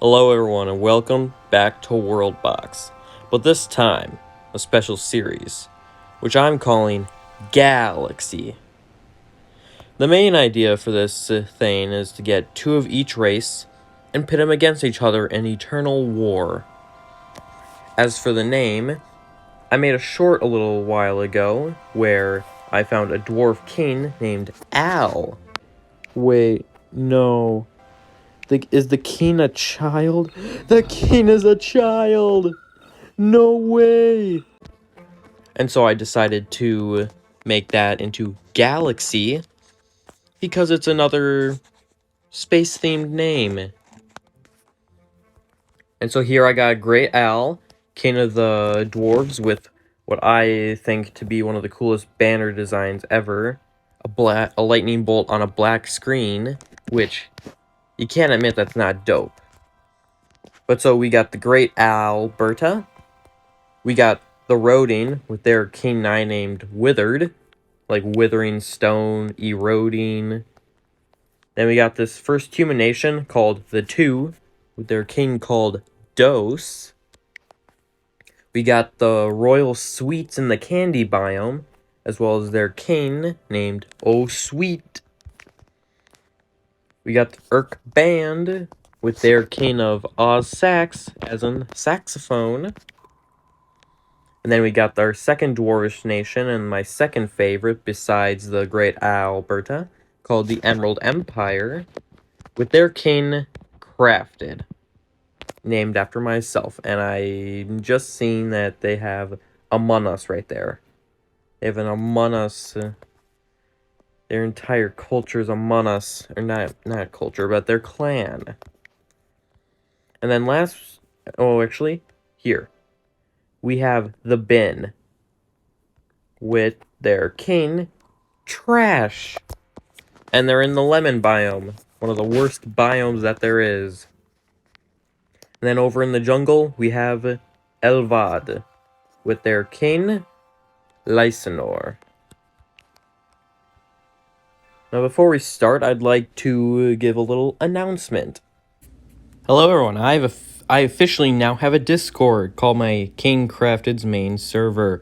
Hello everyone and welcome back to WorldBox, but this time, a special series, which I'm calling GAalaxy. The main idea for this thing is to get two of each race and pit them against each other in eternal war. As for the name, I made a short a little while ago where I found a dwarf king named Al. Wait, no. Is the king a child? The king is a child! No way! And so I decided to make that into GAalaxy because it's another space-themed name. And so here I got Great Al, king of the dwarves, with what I think to be one of the coolest banner designs ever. A lightning bolt on a black screen, which you can't admit that's not dope. But so we got the Great Alberta. We got the Roding with their king named Withered, like withering stone, eroding. Then we got this first human nation called the Two, with their king called Dose. We got the royal sweets in the candy biome, as well as their king named Oh Sweet. We got the Urk Band with their king of Oz Sax, as in saxophone. And then we got our second dwarvish nation, and my second favorite besides the Great Alberta, called the Emerald Empire, with their king Crafted, named after myself. And I'm just seeing that they have Among Us right there. They have an Among Us. Their entire culture is Among Us, or not culture, but their clan. And then here. We have the Bin, with their king, Trash. And they're in the lemon biome, one of the worst biomes that there is. And then over in the jungle, we have Elvad, with their king, Lysanor. Now before we start, I'd like to give a little announcement. Hello everyone, I officially now have a Discord called my King Crafted's main server.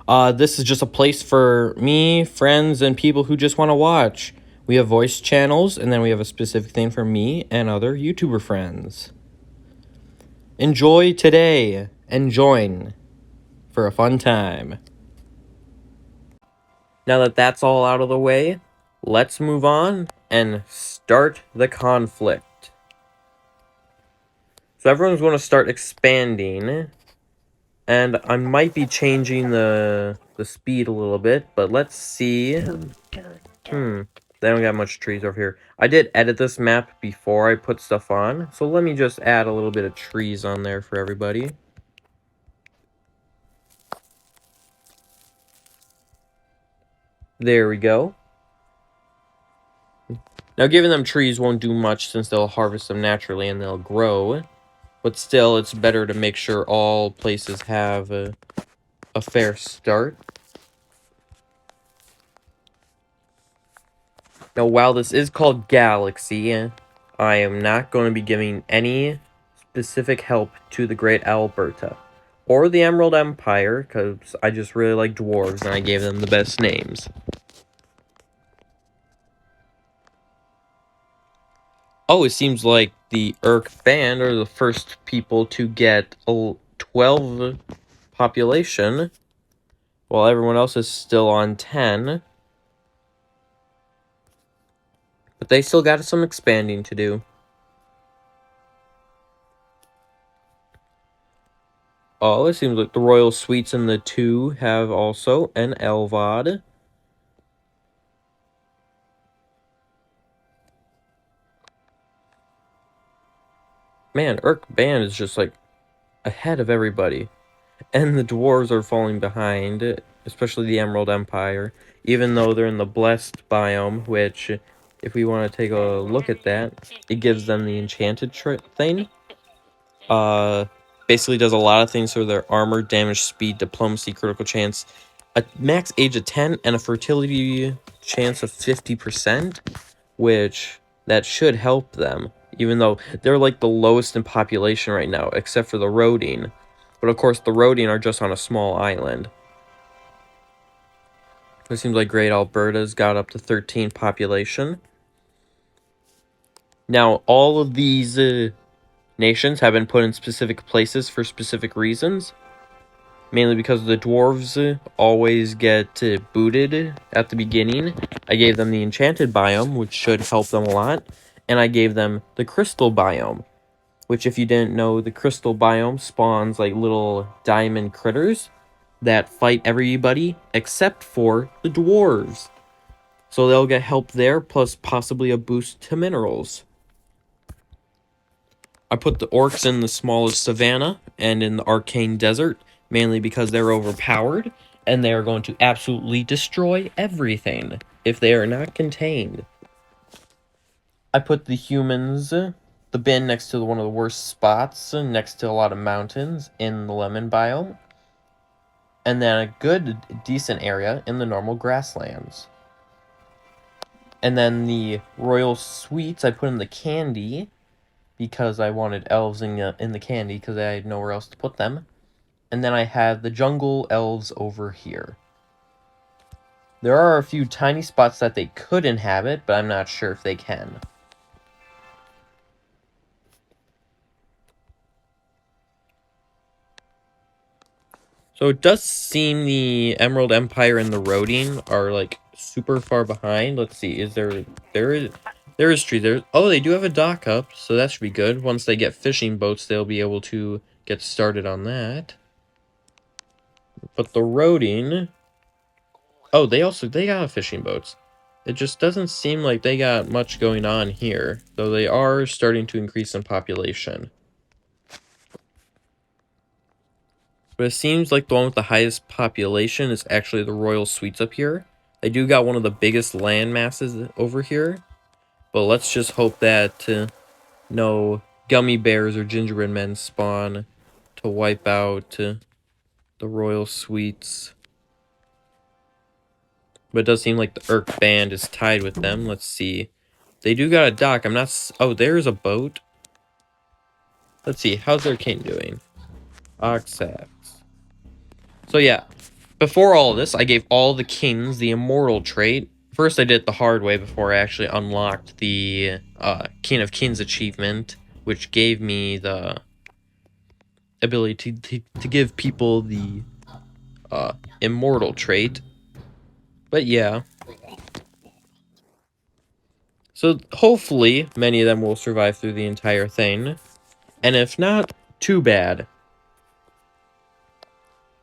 This is just a place for me, friends, and people who just want to watch. We have voice channels, and then we have a specific thing for me and other YouTuber friends. Enjoy today, and join for a fun time. Now that that's all out of the way, let's move on and start the conflict. So everyone's going to start expanding. And I might be changing the speed a little bit, but let's see. They don't got much trees over here. I did edit this map before I put stuff on, so let me just add a little bit of trees on there for everybody. There we go. Now, giving them trees won't do much since they'll harvest them naturally and they'll grow. But still, it's better to make sure all places have a fair start. Now, while this is called GAalaxy, I am not going to be giving any specific help to the Great Alberta or the Emerald Empire, because I just really like dwarves and I gave them the best names. Oh, it seems like the Urk Band are the first people to get a 12 population, while everyone else is still on 10. But they still got some expanding to do. Oh, it seems like the Royal Suites and the Two have also an Elvad. Man, Urk Band is just like ahead of everybody. And the dwarves are falling behind, especially the Emerald Empire, even though they're in the Blessed biome, which, if we want to take a look at that, it gives them the enchanted thing. Basically does a lot of things for their armor, damage, speed, diplomacy, critical chance, a max age of 10, and a fertility chance of 50%, which that should help them. even though they're like the lowest in population right now, except for the Rodine. But of course, the Rodine are just on a small island. It seems like Great Alberta's got up to 13 population. Now, all of these nations have been put in specific places for specific reasons. Mainly because the dwarves always get booted at the beginning. I gave them the enchanted biome, which should help them a lot. And I gave them the crystal biome, which, if you didn't know, the crystal biome spawns like little diamond critters that fight everybody except for the dwarves. So they'll get help there, plus possibly a boost to minerals. I put the orcs in the smallest savanna and in the arcane desert, mainly because they're overpowered, and they are going to absolutely destroy everything if they are not contained. I put the humans, the bin next to one of the worst spots, next to a lot of mountains in the lemon biome, and then a good, decent area in the normal grasslands. And then the royal sweets I put in the candy, because I wanted elves in the candy, because I had nowhere else to put them. And then I had the jungle elves over here. There are a few tiny spots that they could inhabit, but I'm not sure if they can. So it does seem the Emerald Empire and the Rodine are like super far behind. Let's see, is there is tree there. Oh, they do have a dock up, so that should be good. Once they get fishing boats, they'll be able to get started on that. But the Rodine, oh, they got fishing boats. It just doesn't seem like they got much going on here, though they are starting to increase in population. But it seems like the one with the highest population is actually the Royal Suites up here. They do got one of the biggest land masses over here. But let's just hope that no gummy bears or gingerbread men spawn to wipe out the Royal Suites. But it does seem like the Urk band is tied with them. Let's see. They do got a dock. I'm not... Oh, there's a boat. Let's see. How's their king doing? Oxax. So yeah, before all this, I gave all the kings the immortal trait. First, I did it the hard way before I actually unlocked the King of Kings achievement, which gave me the ability to give people the immortal trait. But yeah. So hopefully, many of them will survive through the entire thing. And if not, too bad.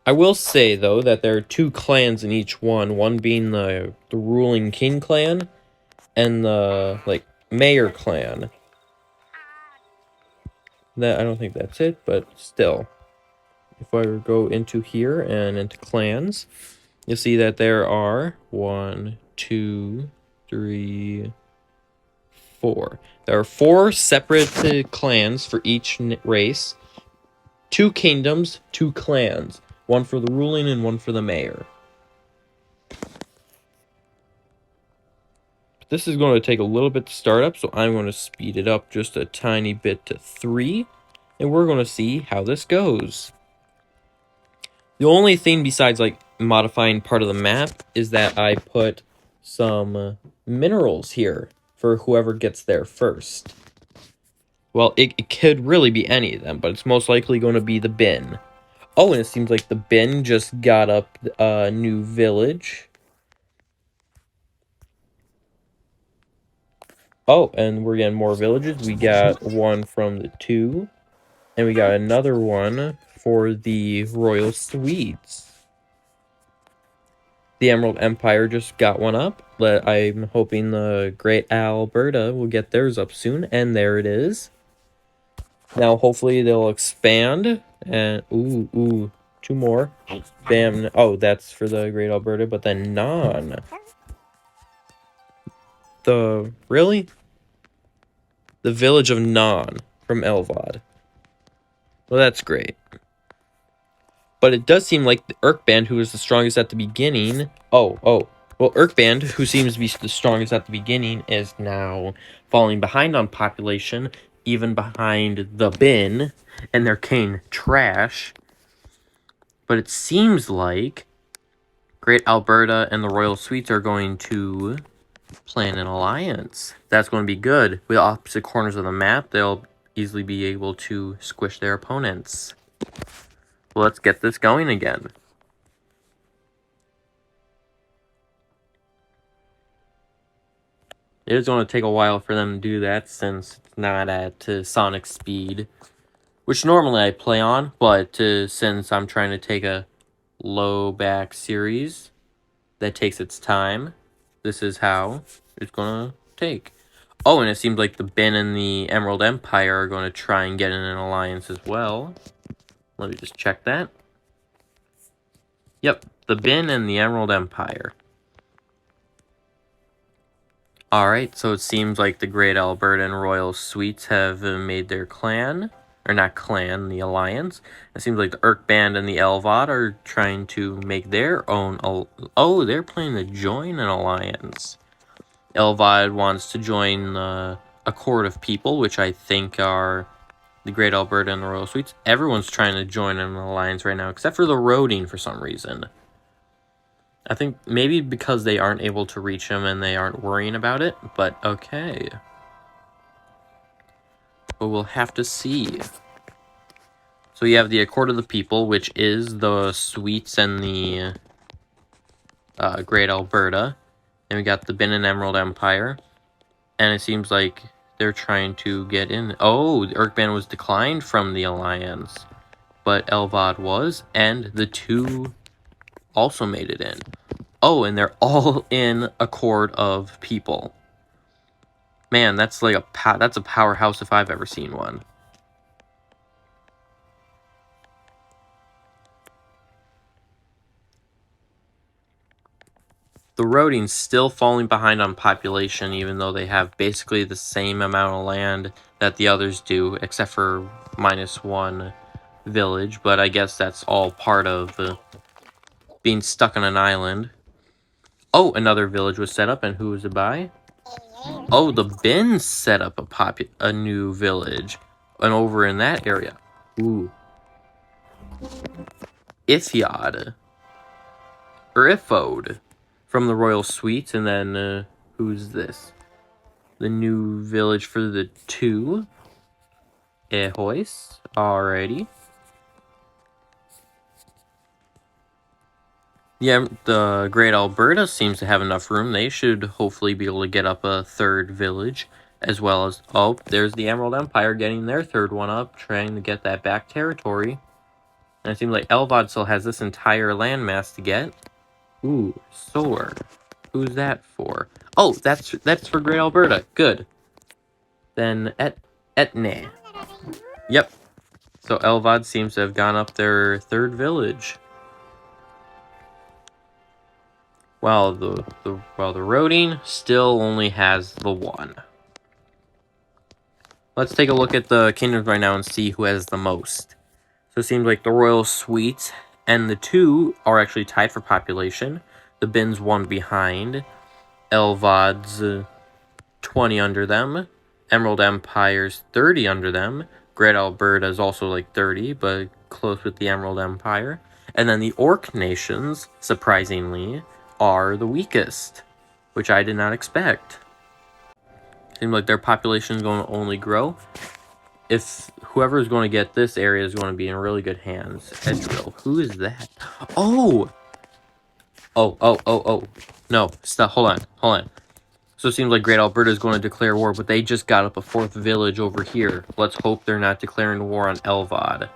I will say, though, that there are two clans in each one being the ruling king clan and the, like, mayor clan. That I don't think that's it, but still. If I go into here and into clans, you'll see that there are 1, 2, 3, 4. There are 4 separate clans for each race. 2 kingdoms, 2 clans. One for the ruling and one for the mayor. This is going to take a little bit to start up, so I'm going to speed it up just a tiny bit to 3. And we're going to see how this goes. The only thing besides, like, modifying part of the map is that I put some minerals here for whoever gets there first. Well, it could really be any of them, but it's most likely going to be the bin. Oh, and it seems like the bin just got up a new village. Oh, and we're getting more villages. We got one from the 2. And we got another one for the Royal Suites. The Emerald Empire just got one up. But I'm hoping the Great Alberta will get theirs up soon. And there it is. Now, hopefully, they'll expand. And, ooh, 2 more. Bam. Oh, that's for the Great Alberta. But then Non. Really? The village of Non from Elvad. Well, that's great. But it does seem like the Urk band, who was the strongest at the beginning... Oh, Well, Urkband, who seems to be the strongest at the beginning, is now falling behind on population, even behind the bin and their cane trash. But it seems like Great Alberta and the Royal Suites are going to plan an alliance. That's going to be good. With opposite corners of the map, they'll easily be able to squish their opponents. Well, let's get this going again. It is going to take a while for them to do that since it's not at Sonic speed, which normally I play on, but since I'm trying to take a low back series that takes its time, this is how it's going to take. Oh, and it seems like the Bin and the Emerald Empire are going to try and get in an alliance as well. Let me just check that. Yep, the Bin and the Emerald Empire. Alright, so it seems like the Great Alberta and Royal Suites have made their clan. Or not clan, the alliance. It seems like the Urk Band and the Elvad are trying to make their own... Oh, they're planning to join an alliance. Elvad wants to join a court of people, which I think are the Great Alberta and the Royal Suites. Everyone's trying to join an alliance right now, except for the Roading for some reason. I think maybe because they aren't able to reach him and they aren't worrying about it, but okay. But we'll have to see. So you have the Accord of the People, which is the Suites and the Great Alberta. And we got the Bin and Emerald Empire. And it seems like they're trying to get in. Oh, the Urkban was declined from the alliance. But Elvad was, and the two also made it in. Oh, and they're all in Accord of People. Man, that's like that's a powerhouse if I've ever seen one. The Roading's still falling behind on population, even though they have basically the same amount of land that the others do, except for -1 village. But I guess that's all part of being stuck on an island. Oh, another village was set up, and who was it by? Oh, the Bin set up a new village, and over in that area. Ooh. Ithiod. Or Ifode. From the Royal Suites, and then, who's this? The new village for the two. Ehois. Alrighty. Yeah, the Great Alberta seems to have enough room. They should hopefully be able to get up a third village, as well as... Oh, there's the Emerald Empire getting their third one up, trying to get that back territory. And it seems like Elvad still has this entire landmass to get. Ooh, Soar. Who's that for? Oh, that's for Great Alberta. Good. Then Etne. Yep. So Elvad seems to have gone up their third village. While the Roading still only has the one. Let's take a look at the kingdoms right now and see who has the most. So it seems like the Royal Suites and the two are actually tied for population. The Bin's one behind. Elvad's 20 under them. Emerald Empire's 30 under them. Great Alberta is also like 30, but close with the Emerald Empire. And then the Orc nations, surprisingly, are the weakest, which I did not expect. Seems like their population is going to only grow. If whoever is going to get this area is going to be in really good hands. Edrill, who is that? Oh! Oh. No, stop, hold on. So it seems like Great Alberta is going to declare war, but they just got up a fourth village over here. Let's hope they're not declaring war on Elvad.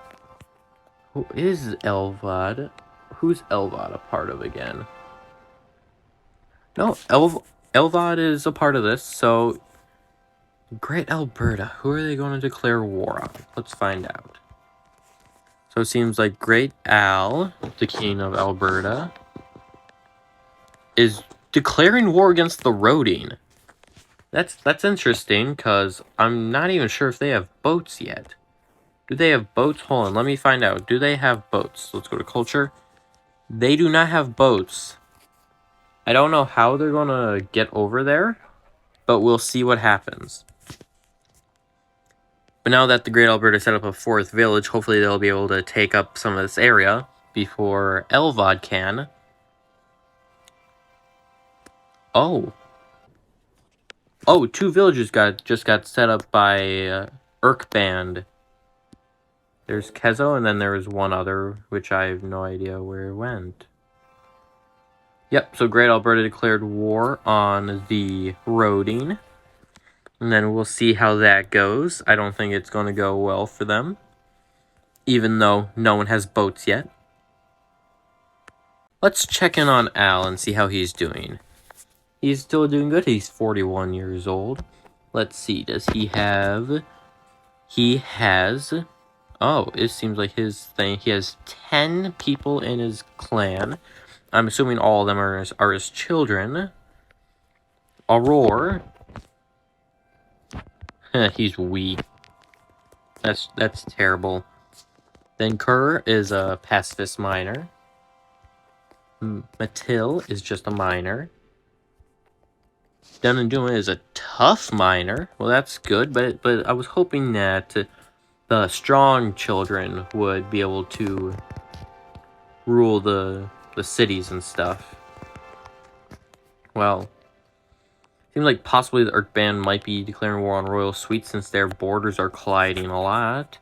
Who is Elvad? Who's Elvad a part of again? No, Elvad is a part of this, so... Great Alberta, who are they going to declare war on? Let's find out. So it seems like Great Al, the king of Alberta, is declaring war against the Roading. That's interesting, because I'm not even sure if they have boats yet. Do they have boats? Hold on, let me find out. Do they have boats? Let's go to culture. They do not have boats. I don't know how they're gonna get over there, but we'll see what happens. But now that the Great Alberta set up a 4th village, hopefully they'll be able to take up some of this area before Elvad can. Oh. Oh, 2 villages just got set up by Urkband. There's Kezo, and then there was one other, which I have no idea where it went. Yep, so Great Alberta declared war on the roading. And then we'll see how that goes. I don't think it's going to go well for them, even though no one has boats yet. Let's check in on Al and see how he's doing. He's still doing good. He's 41 years old. Let's see, does he have... He has... Oh, it seems like his thing... He has 10 people in his clan. I'm assuming all of them are his children. Aurora... He's weak. That's terrible. Then Kerr is a pacifist miner. Matil is just a miner. Dun and Duma is a tough miner. Well, that's good, but I was hoping that the strong children would be able to rule the cities and stuff. Well, seems like possibly the Urkband might be declaring war on Royal Sweet since their borders are colliding a lot.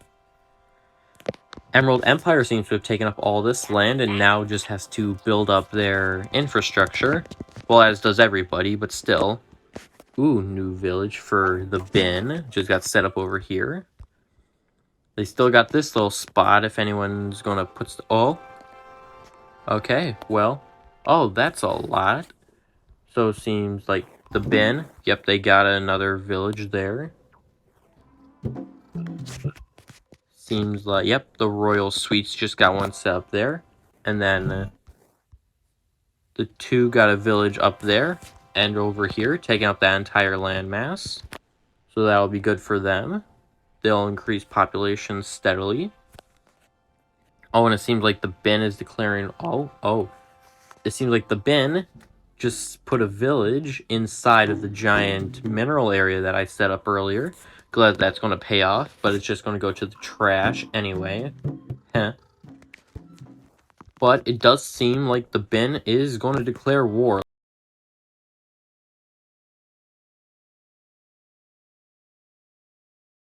Emerald Empire seems to have taken up all this land and now just has to build up their infrastructure. Well, as does everybody, but still. Ooh, new village for the bin. Just got set up over here. They still got this little spot if anyone's gonna put... Oh. Okay, well. Oh, that's a lot. So it seems like the bin. Yep, they got another village there. Seems like, yep, the Royal Suites just got one set up there. And then the 2 got a village up there and over here, taking up that entire landmass. So that'll be good for them. They'll increase population steadily. Oh, and it seems like the bin is declaring... Oh. It seems like the bin just put a village inside of the giant mineral area that I set up earlier. Glad that's going to pay off, but it's just going to go to the trash anyway. Heh. But it does seem like the bin is going to declare war.